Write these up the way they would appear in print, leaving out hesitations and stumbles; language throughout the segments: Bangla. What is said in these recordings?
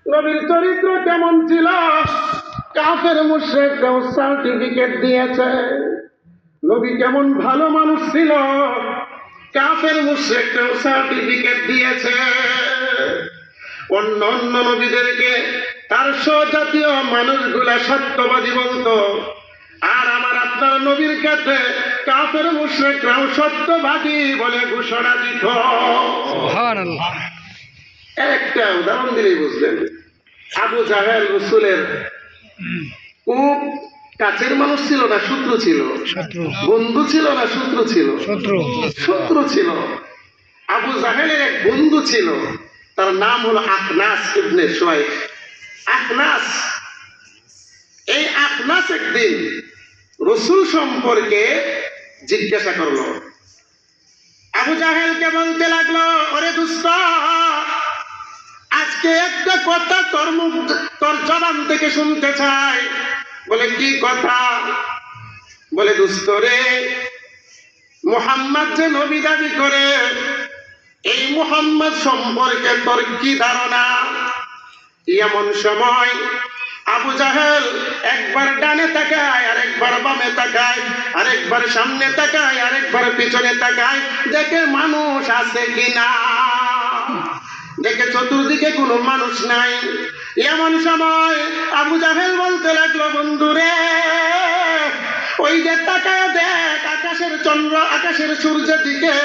নবীর চরিত্র কেমন ছিল কাফের মুশরিকরাও সার্টিফিকেট দিয়েছে। নবী কেমন ভালো মানুষ ছিল কাফের মুশরিকরাও সার্টিফিকেট দিয়েছে। অন্য অন্য নবীদেরকে তার স্বজাতীয় মানুষগুলা সত্যবাদী বলতো, আর আমার আপনার নবীর কাছে কাফের মুশরিকরাও সত্যবাদী বলে ঘোষণা দিত। সুবহানাল্লাহ। একটা উদাহরণ দিলেই বুঝলেন। আবু জাহেল রাসূলের খুব কাছের মানুষ ছিল না শত্রু ছিল? শত্রু। বন্ধু ছিল না শত্রু ছিল? শত্রু। শত্রু ছিল। আবু জাহেলের এক বন্ধু ছিল, তার নাম হলো আখনাস ইবনে শুয়াইব। আখনাস, এই আখনাস একদিন রাসূল সম্পর্কে জিজ্ঞাসা করলো। আবু জাহেলকে বলতে লাগলো, ওরে দুষ্ট, আজকে একটা কথা তোর জবান থেকে শুনতে চাই। বলে কি কথা? বলে দুষ্ট রে, মুহাম্মদ যে নবী দাবি করে, এই মুহাম্মদ সম্পর্কে তোর কি ধারণা? এমন সময় আবু জাহেল একবার ডানে তাকায়, আরেকবার বামে তাকায়, আরেকবার সামনে তাকায়, আরেকবার পিছনে তাকায়, দেখে মানুষ আছে কিনা। দেখে চতুর্দিকে কোনো মানুষ নাই। এমন সময় আবু জাহেল বলতে লাগলো, বন্ধুরে, ওই যে তাকায় দেখ আকাশের চন্দ্র, আকাশের সূর্যের দিকে।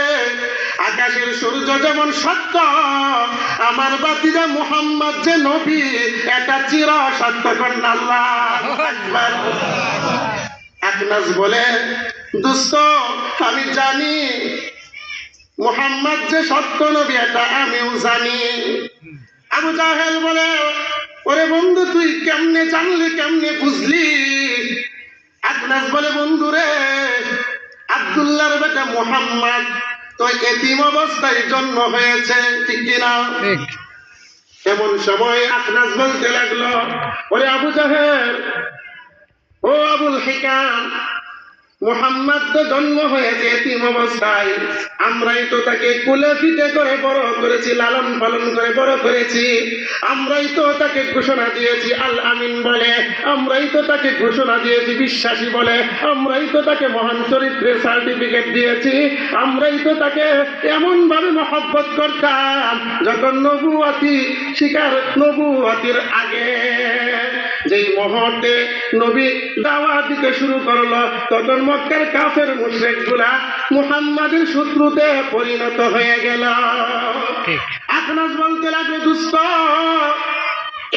আকাশের সূর্য যেমন সত্য, আমার বাতিজা মুহাম্মদ যে নবী এটা চির সত্য। কন্যা আল্লাহু আকবার। আখনাস বলে, দোস্ত আমি জানি মুহাম্মদ যে সত্য নবী, এটা আমিও জানি। আবু জাহেল বলে, ওরে বন্ধু তুই কেমনে জানলি, কেমনে বুঝলি? আখনাস বলে, বন্ধুরে, আব্দুল্লাহর বেটা মুহাম্মদ তো এতিম অবস্থায় জন্ম হয়েছে, ঠিক কিনা? ঠিক। এমন সময় আখনাস বলতে লাগলো, ওরে আবু জাহেল, ও আবুল হিকাম, মুহাম্মদ তো জন্ম হয়েছে এতিম অবস্থায়, আমরাই তো তাকে কোলে পিঠে করে বড় করেছি, লালন পালন করে বড় করেছি। আমরাই তো তাকে ঘোষণা দিয়েছি আল আমিন বলে, আমরাই তো তাকে ঘোষণা দিয়েছি বিশ্বাসী বলে, আমরাই তো তাকে মহান চরিত্রের সার্টিফিকেট দিয়েছি। আমরাই তো তাকে এমন ভাবে মহব্বত করতাম যখন নবুয়তির আগে যেই মুহূর্তে নবী দাওয়াত দিতে শুরু করলো, তখন মক্কার কাফের মুশরিকগুলা মুহাম্মাদের শত্রুতে পরিণত হয়ে গেল। আখনাস বলতে লাগলো, দুষ্ট,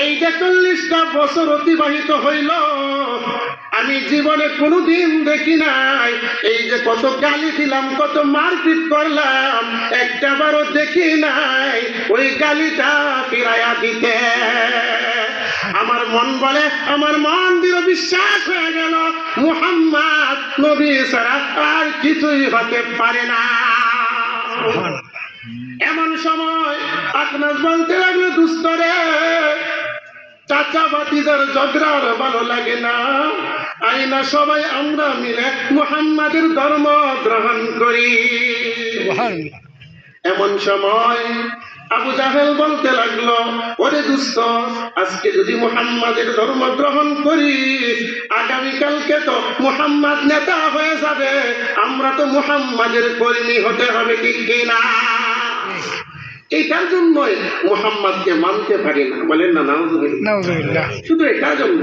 এই যে 40টা বছর অতিবাহিত হইল, আমি জীবনে কোনোদিন দেখি নাই এই যে কত গালি দিলাম, কত মারপিট করলাম, একটাবারও দেখি নাই ওই গালিটা ফিরাইয়া দিতে। আমার মন বলে, আমার মন দৃঢ় বিশ্বাস হয়ে গেল মুহাম্মদ নবী ছাড়া আর কিছুই হতে পারে না। এমন সময় আখনাস বলতে লাগলো, দুষ্ট রে, চাচা ভাতিজার ঝগড়ার ভালো লাগে না, আইনা সবাই আমরা মিলে মুহাম্মাদের ধর্ম গ্রহণ করি। এমন সময় আবু জাহেল বলতে লাগলো, ওরে দুষ্ট, আজকে যদি মুহাম্মাদের ধর্ম গ্রহণ করি, আগামীকালকে তো মুহাম্মদ নেতা হয়ে যাবে, আমরা তো মুহাম্মাদের কর্মী হতে হবে, ঠিক কিনা? এটার জন্যই মুহাম্মাদকে মানতে পারি না। বলেন না নাউজুবিল্লাহ। নাউজুবিল্লাহ। শুধু এটার জন্য।